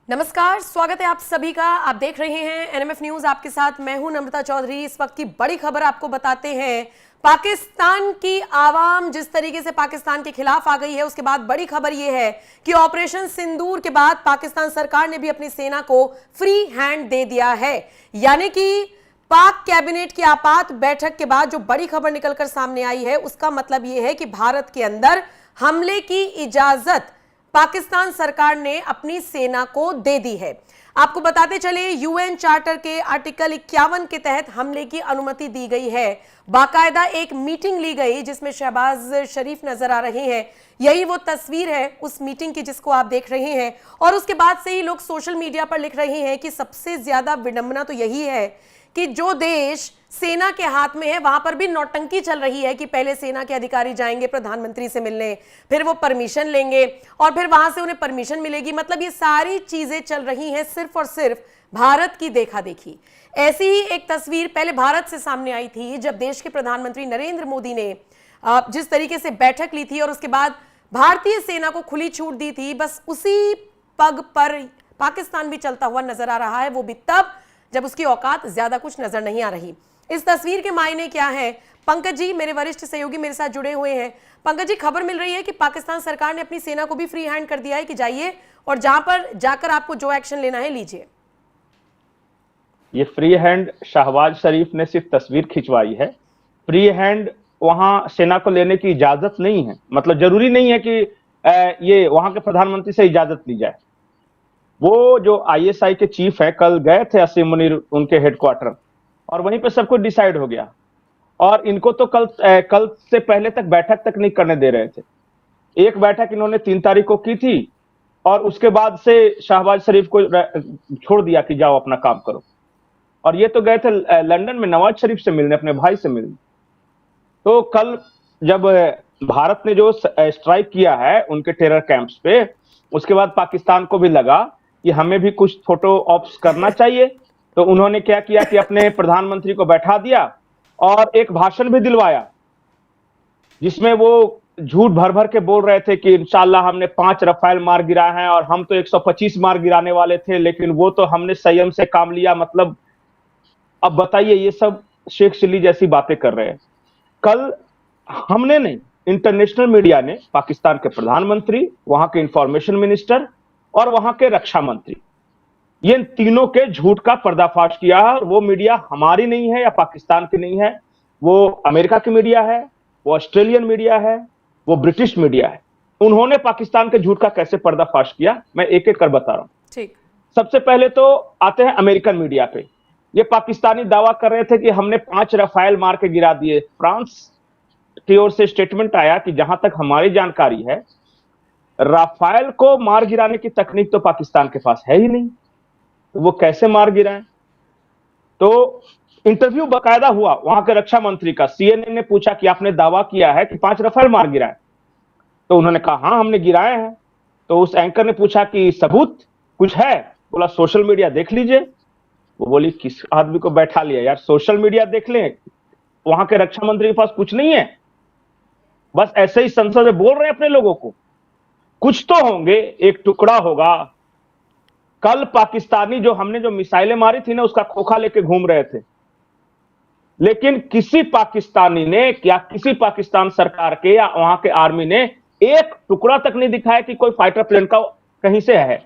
नमस्कार, स्वागत है आप सभी का। आप देख रहे हैं एनएमएफ न्यूज, आपके साथ मैं हूं नम्रता चौधरी। इस वक्त की बड़ी खबर आपको बताते हैं। पाकिस्तान की आवाम जिस तरीके से पाकिस्तान के खिलाफ आ गई है, उसके बाद बड़ी खबर यह है कि ऑपरेशन सिंदूर के बाद पाकिस्तान सरकार ने भी अपनी सेना को फ्री हैंड दे दिया है। यानी कि पाक कैबिनेट की आपात बैठक के बाद जो बड़ी खबर निकलकर सामने आई है, उसका मतलब यह है कि भारत के अंदर हमले की इजाजत पाकिस्तान सरकार ने अपनी सेना को दे दी है। आपको बताते चले, यूएन चार्टर के आर्टिकल 51 के तहत हमले की अनुमति दी गई है। बाकायदा एक मीटिंग ली गई जिसमें शहबाज शरीफ नजर आ रहे हैं। यही वो तस्वीर है उस मीटिंग की जिसको आप देख रहे हैं। और उसके बाद से ही लोग सोशल मीडिया पर लिख रहे हैं कि सबसे ज्यादा विडंबना तो यही है कि जो देश सेना के हाथ में है, वहां पर भी नौटंकी चल रही है कि पहले सेना के अधिकारी जाएंगे प्रधानमंत्री से मिलने, फिर वो परमिशन लेंगे और फिर वहां से उन्हें परमिशन मिलेगी। मतलब ये सारी चीजें चल रही हैं सिर्फ और सिर्फ भारत की देखा देखी। ऐसी ही एक तस्वीर पहले भारत से सामने आई थी जब देश के प्रधानमंत्री नरेंद्र मोदी ने जिस तरीके से बैठक ली थी और उसके बाद भारतीय सेना को खुली छूट दी थी। बस उसी पग पर पाकिस्तान भी चलता हुआ नजर आ रहा है, वो भी तब जब उसकी औकात ज्यादा कुछ नजर नहीं आ रही। इस तस्वीर के मायने क्या है? पंकज जी, मेरे वरिष्ठ सहयोगी मेरे साथ जुड़े हुए हैं। पंकज जी, खबर मिल रही है कि पाकिस्तान सरकार ने अपनी सेना को भी फ्री हैंड कर दिया है कि जाइए और जहां पर जाकर आपको जो एक्शन लेना है लीजिए। ये फ्री हैंड शहबाज शरीफ ने सिर्फ तस्वीर खिंचवाई है। फ्री हैंड वहां सेना को लेने की इजाजत नहीं है। मतलब जरूरी नहीं है कि ये वहां के प्रधानमंत्री से इजाजत ली जाए। वो जो आईएसआई के चीफ है, कल गए थे असीम मुनीर उनके हेडक्वार्टर और वहीं पे सब कुछ डिसाइड हो गया। और इनको तो कल से पहले तक बैठक तक नहीं करने दे रहे थे। एक बैठक इन्होंने 3 तारीख को की थी और उसके बाद से शहबाज शरीफ को छोड़ दिया कि जाओ अपना काम करो। और ये तो गए थे लंदन में नवाज शरीफ से मिलने, अपने भाई से मिलने। तो कल जब भारत ने जो स्ट्राइक किया है उनके टेरर कैंप्स पे, उसके बाद पाकिस्तान को भी लगा कि हमें भी कुछ फोटो ऑप्स करना चाहिए। तो उन्होंने क्या किया कि अपने प्रधानमंत्री को बैठा दिया और एक भाषण भी दिलवाया जिसमें वो झूठ भर भर के बोल रहे थे कि इंशाल्लाह हमने 5 रफाल मार गिराए हैं और हम तो 125 मार गिराने वाले थे, लेकिन वो तो हमने संयम से काम लिया। मतलब अब बताइए, ये सब शेख चिल्ली जैसी बातें कर रहे हैं। कल हमने नहीं, इंटरनेशनल मीडिया ने पाकिस्तान के प्रधानमंत्री, वहां के इंफॉर्मेशन मिनिस्टर और वहां के रक्षा मंत्री, ये तीनों के झूठ का पर्दाफाश किया है। और वो मीडिया हमारी नहीं है या पाकिस्तान की नहीं है, वो अमेरिका की मीडिया है, वो ऑस्ट्रेलियन मीडिया है, वो ब्रिटिश मीडिया है। उन्होंने पाकिस्तान के झूठ का कैसे पर्दाफाश किया, मैं एक एक कर बता रहा हूं। ठीक। सबसे पहले तो आते हैं अमेरिकन मीडिया पे। ये पाकिस्तानी दावा कर रहे थे कि हमने 5 रफाल मार के गिरा दिए। फ्रांस की ओर से स्टेटमेंट आया कि जहां तक हमारी जानकारी है, राफेल को मार गिराने की तकनीक तो पाकिस्तान के पास है ही नहीं, तो वो कैसे मार गिराएं। तो इंटरव्यू बकायदा हुआ वहां के रक्षा मंत्री का। सीएनएन ने पूछा कि आपने दावा किया है कि 5 रफेल मार गिराए, तो उन्होंने कहा हाँ हमने गिराए हैं। तो उस एंकर ने पूछा कि सबूत कुछ है? बोला सोशल मीडिया देख लीजिए। वो बोली किस आदमी को बैठा लिया यार, सोशल मीडिया देख लें, वहां के रक्षा मंत्री के पास कुछ नहीं है, बस ऐसे ही संसद में बोल रहे हैं अपने लोगों को। कुछ तो होंगे, एक टुकड़ा होगा। कल पाकिस्तानी जो हमने जो मिसाइलें मारी थी ना, उसका खोखा लेके घूम रहे थे, लेकिन किसी पाकिस्तानी ने या किसी पाकिस्तान सरकार के या वहां के आर्मी ने एक टुकड़ा तक नहीं दिखाया कि कोई फाइटर प्लेन का कहीं से है।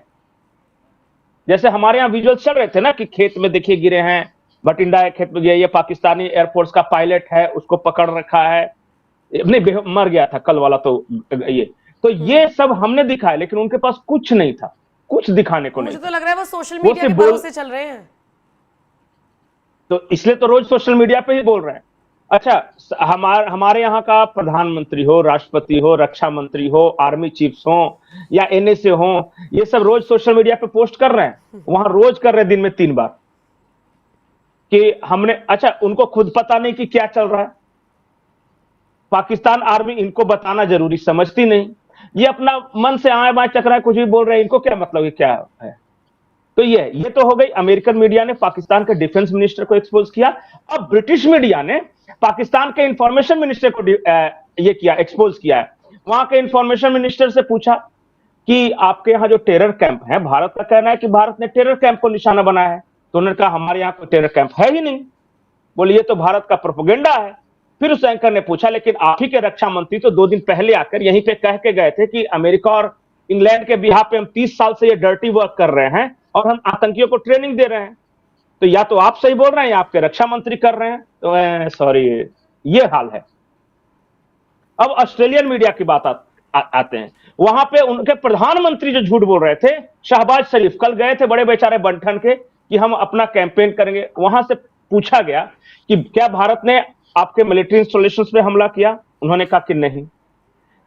जैसे हमारे यहां विजुअल्स चल रहे थे ना कि खेत में देखिए गिरे हैं, बटिंडा है खेत में, ये पाकिस्तानी एयरफोर्स का पायलट है, उसको पकड़ रखा है, नहीं मर गया था कल वाला। तो ये सब हमने दिखाया, लेकिन उनके पास कुछ नहीं था, कुछ दिखाने को नहीं। मुझे तो लग रहा है वो सोशल मीडिया के भरोसे चल रहे हैं, तो इसलिए तो रोज सोशल मीडिया पे ही बोल रहे हैं। अच्छा, हमारे यहाँ का प्रधानमंत्री हो, राष्ट्रपति हो, रक्षा मंत्री हो, आर्मी चीफ्स हो या एनएसए हो, ये सब रोज सोशल मीडिया पे पोस्ट कर रहे हैं। वहां रोज कर रहे हैं दिन में 3 बार कि हमने। अच्छा, उनको खुद पता नहीं कि क्या चल रहा है। पाकिस्तान आर्मी इनको बताना जरूरी समझती नहीं, ये अपना मन से आए बाएं चक रहा है, कुछ भी बोल रहे हैं। इनको क्या मतलब है क्या है। तो ये तो हो गई। अमेरिकन मीडिया ने पाकिस्तान के डिफेंस मिनिस्टर को एक्सपोज किया। अब ब्रिटिश मीडिया ने पाकिस्तान के इंफॉर्मेशन मिनिस्टर को ये किया, एक्सपोज किया है। वहां के इंफॉर्मेशन मिनिस्टर से पूछा कि आपके यहाँ जो टेरर कैंप है, भारत का कहना है कि भारत ने टेरर कैंप को निशाना बनाया है। तो उन्होंने कहा हमारे यहाँ कोई टेरर कैंप है ही नहीं। बोले ये तो भारत का प्रोपेगेंडा है। फिर उस एंकर ने पूछा लेकिन आप ही के रक्षा मंत्री तो 2 दिन पहले आकर यहीं पे कह के गए थे कि अमेरिका और इंग्लैंड के बिहाफ पे हम 30 साल से ये डर्टी वर्क कर रहे हैं और हम आतंकियों को ट्रेनिंग दे रहे हैं। तो या तो आप सही बोल रहे हैं या आपके रक्षा मंत्री कर रहे हैं। तो सॉरी, ये हाल है। अब ऑस्ट्रेलियन मीडिया की बात आते हैं। वहां पे उनके प्रधानमंत्री जो झूठ बोल रहे थे, शहबाज शरीफ, कल गए थे बड़े बेचारे बंठन के कि हम अपना कैंपेन करेंगे। वहां से पूछा गया कि क्या भारत ने आपके मिलिट्री इंस्टॉलेशंस पे हमला किया? उन्होंने कहा कि नहीं।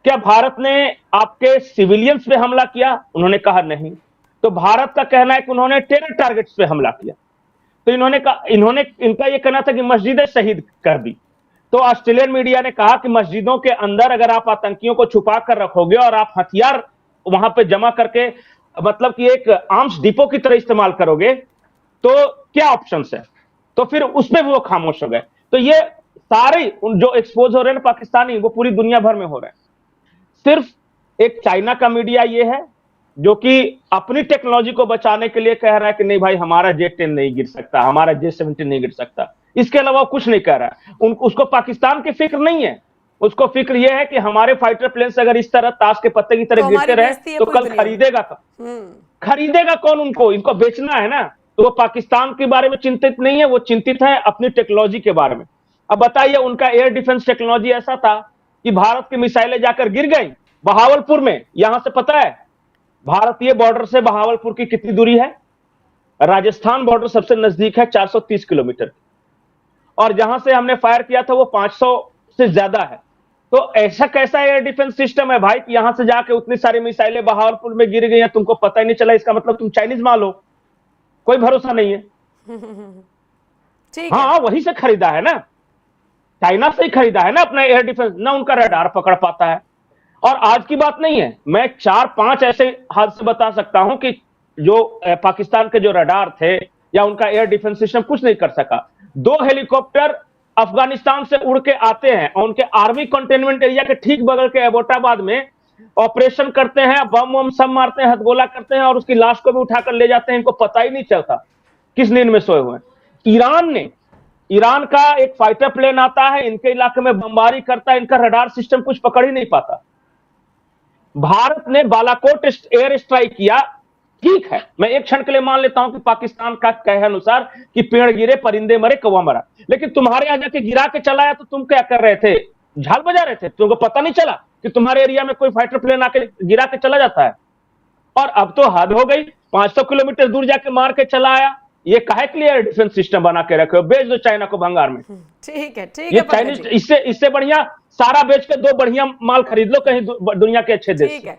क्या भारत ने आपके सिविलियंस पे हमला किया? उन्होंने कहा नहीं। तो भारत का कहना है कि उन्होंने टेरर टारगेट्स पे हमला किया। तो इनका यह कहना था कि मस्जिदें शहीद कर दी। तो ऑस्ट्रेलियन मीडिया ने कहा कि मस्जिदों के अंदर अगर आप आतंकियों को छुपा कर रखोगे और आप हथियार वहां पे जमा करके मतलब कि एक आर्म्स डिपो की तरह इस्तेमाल करोगे तो क्या ऑप्शंस है? तो फिर उसमें वो खामोश हो गए। तो ये सारे जो एक्सपोज हो रहे हैं ना पाकिस्तानी, वो पूरी दुनिया भर में हो रहे हैं। सिर्फ एक चाइना का मीडिया ये है जो कि अपनी टेक्नोलॉजी को बचाने के लिए कह रहा है कि नहीं भाई हमारा J-10 नहीं गिर सकता, हमारा J-17 नहीं गिर सकता। इसके अलावा कुछ नहीं कह रहा है। उसको पाकिस्तान की फिक्र नहीं है। उसको फिक्र यह है कि हमारे फाइटर प्लेन्स अगर इस तरह ताश के पत्ते की तरह तो गिरते रहे तो कल खरीदेगा कौन उनको? इनको बेचना है ना। तो वो पाकिस्तान के बारे में चिंतित नहीं है, वो चिंतित है अपनी टेक्नोलॉजी के बारे में। अब बताइए, उनका एयर डिफेंस टेक्नोलॉजी ऐसा था कि भारत की मिसाइलें जाकर गिर गई बहावलपुर में। यहां से पता है भारतीय बॉर्डर से बहावलपुर की कितनी दूरी है? राजस्थान बॉर्डर सबसे नजदीक है 430 किलोमीटर, और जहां से हमने फायर किया था वो 500 से ज्यादा है। तो ऐसा कैसा एयर डिफेंस सिस्टम है भाई कि यहां से जाके उतनी सारी मिसाइलें बहावलपुर में गिर गई हैं, तुमको पता ही नहीं चला? इसका मतलब तुम चाइनीज माल हो। कोई भरोसा नहीं है। हाँ, वहीं से खरीदा है ना, चाइना से ही खरीदा है ना अपना एयर डिफेंस। ना उनका रडार पकड़ पाता है। और आज की बात नहीं है, मैं 4-5 ऐसे हादसे बता सकता हूं कि जो पाकिस्तान के जो रडार थे या उनका एयर डिफेंस सिस्टम कुछ नहीं कर सका। 2 हेलीकॉप्टर अफगानिस्तान से उड़ के आते हैं और उनके आर्मी कंटेनमेंट एरिया के ठीक बगल के एबोटाबाद में ऑपरेशन करते हैं, बम वम सब मारते हैं, हथगोला करते हैं और उसकी लाश को भी उठाकर ले जाते हैं। इनको पता ही नहीं चलता किस नींद में सोए हुए हैं। ईरान का एक फाइटर प्लेन आता है, इनके इलाके में बमबारी करता है, इनका रडार सिस्टम कुछ पकड़ ही नहीं पाता। भारत ने बालाकोट एयर स्ट्राइक किया, ठीक है, मैं एक क्षण के लिए मान लेता हूं कि पाकिस्तान का कहे अनुसार कि पेड़ गिरे, परिंदे मरे, कौवा मरा। लेकिन तुम्हारे यहां जाके गिरा के चलाया तो तुम क्या कर रहे थे? झाल बजा रहे थे? तुमको पता नहीं चला कि तुम्हारे एरिया में कोई फाइटर प्लेन आके गिरा के चला जाता है? और अब तो हद हो गई, 500 किलोमीटर दूर जाके मार के चला आया। ये काहे के लिए एयर डिफेंस सिस्टम बना के रखे हो? बेच दो चाइना को भंगार में। ठीक है, ठीक ये है। चाइनीज इससे बढ़िया सारा बेच के 2 बढ़िया माल खरीद लो कहीं दुनिया के अच्छे देश। ठीक है।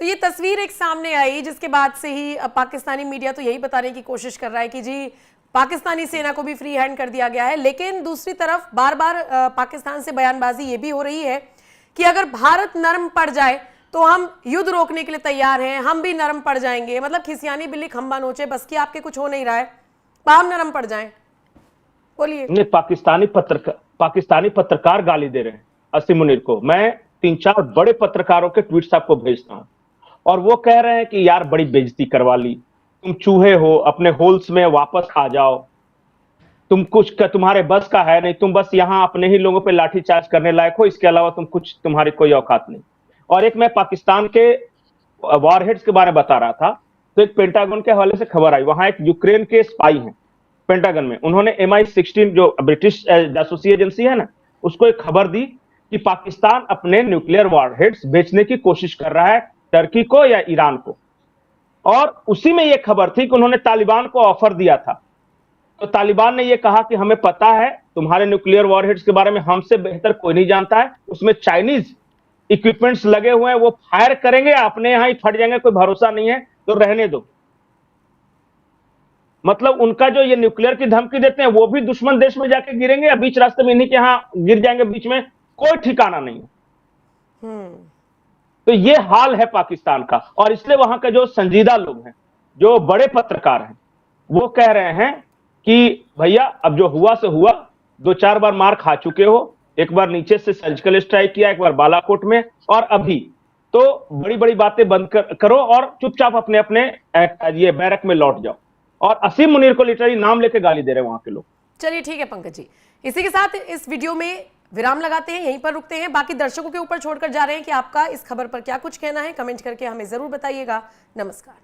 तो ये तस्वीर एक सामने आई जिसके बाद से ही पाकिस्तानी मीडिया तो यही बताने की कोशिश कर रहा है कि जी पाकिस्तानी सेना को भी फ्री हैंड कर दिया गया है। लेकिन दूसरी तरफ बार बार पाकिस्तान से बयानबाजी ये भी हो रही है कि अगर भारत नरम पड़ जाए तो हम युद्ध रोकने के लिए तैयार हैं, हम भी नरम पड़ जाएंगे। मतलब खिसियानी बिल्ली खंबा नोचे, बस की आपके कुछ हो नहीं रहा है, पाम नरम पड़ जाएं। बोलिए। नहीं, पाकिस्तानी पत्रकार गाली दे रहे हैं असीम मुनीर को। मैं 3-4 बड़े पत्रकारों के ट्वीट्स आपको भेजता हूं और वो कह रहे हैं कि यार बड़ी बेइज्जती करवा ली, तुम चूहे हो, अपने होल्स में वापस आ जाओ, तुम कुछ तुम्हारे बस का है नहीं, तुम बस यहां अपने ही लोगों पे लाठीचार्ज करने लायक हो, इसके अलावा तुम्हारी कोई औकात नहीं। और एक मैं पाकिस्तान के वॉरहेड्स के बारे में बता रहा था, तो एक पेंटागन के हवाले से खबर आई, वहां एक यूक्रेन के स्पाई हैं पेंटागन में, उन्होंने MI16 जो ब्रिटिश जासूसी एजेंसी है ना, उसको एक खबर दी कि पाकिस्तान अपने न्यूक्लियर वॉरहेड्स बेचने की कोशिश कर रहा है टर्की को या ईरान को। और उसी में यह खबर थी कि उन्होंने तालिबान को ऑफर दिया था। तो तालिबान ने यह कहा कि हमें पता है तुम्हारे न्यूक्लियर वॉरहेड्स के बारे में हमसे बेहतर कोई नहीं जानता है, उसमें चाइनीज इक्विपमेंट्स लगे हुए हैं, वो फायर करेंगे, अपने यहां ही फट जाएंगे, कोई भरोसा नहीं है, तो रहने दो। मतलब उनका जो ये न्यूक्लियर की धमकी देते हैं वो भी दुश्मन देश में जाके गिरेंगे या बीच रास्ते में इन्हीं के यहां गिर जाएंगे, बीच में कोई ठिकाना नहीं है। तो ये हाल है पाकिस्तान का। और इसलिए वहां के जो संजीदा लोग हैं, जो बड़े पत्रकार हैं, वो कह रहे हैं कि भैया अब जो हुआ से हुआ, 2-4 बार मार खा चुके हो, एक बार नीचे से सर्जिकल स्ट्राइक किया, एक बार बालाकोट में, और अभी तो बड़ी बड़ी बातें बंद करो और चुपचाप अपने अपने ये बैरक में लौट जाओ। और असीम मुनीर को लिटरली नाम लेके गाली दे रहे हैं वहां के लोग। चलिए ठीक है पंकज जी, इसी के साथ इस वीडियो में विराम लगाते हैं, यहीं पर रुकते हैं। बाकी दर्शकों के ऊपर छोड़कर जा रहे हैं कि आपका इस खबर पर क्या कुछ कहना है, कमेंट करके हमें जरूर बताइएगा। नमस्कार।